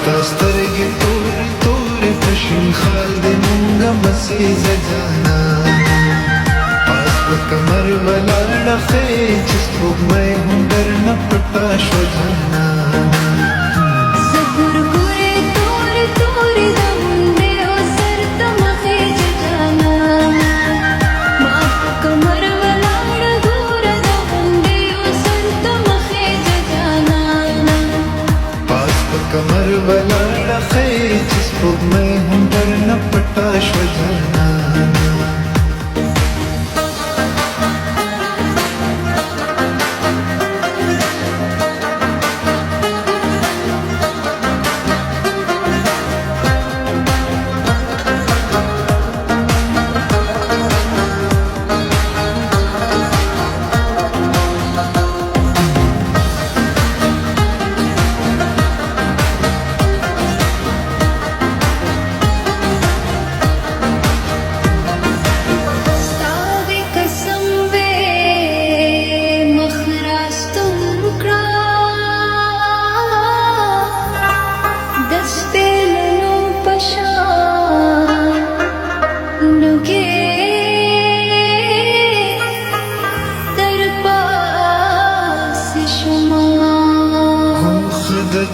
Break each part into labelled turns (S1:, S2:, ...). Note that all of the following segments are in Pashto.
S1: ستا سترګې تورې تورې په شین خال دې مونږه مسیزه جانانه پاس په کمر ولاړه ښې چې سپوږمۍ هم درنه پټه شوه جانانه کمر ولاړه ښې چې سپوږمۍ هم درنه پټه شوه جانانه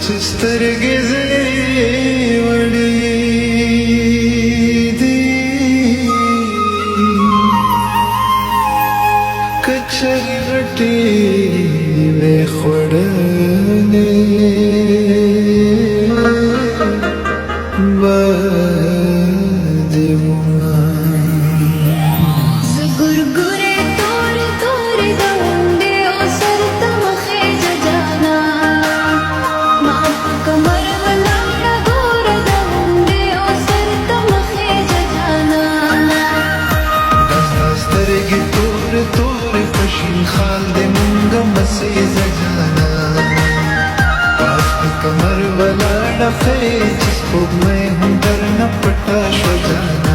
S1: چې سترګې زې وړې دي که چرې غټې وې خوړلې به دې ومه خال دې مونږه مسیزه جانانه پاس په کمر ولاړه ښې چې سپوږمۍ هم درنه پټه شوه جانانه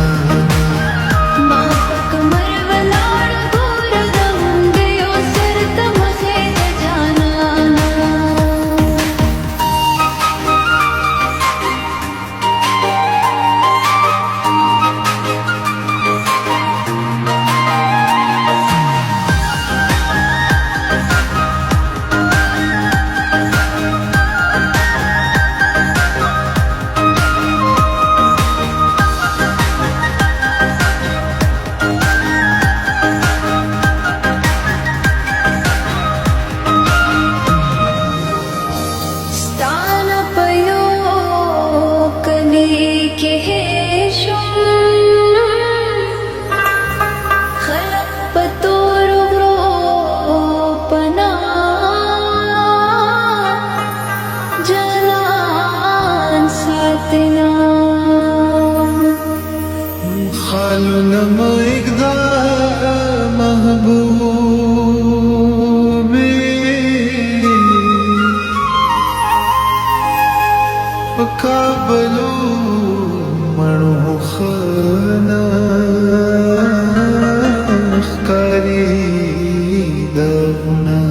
S1: خالونه مه اږده محبوبې په کابلو مړو ښه نه ښکاري دغونه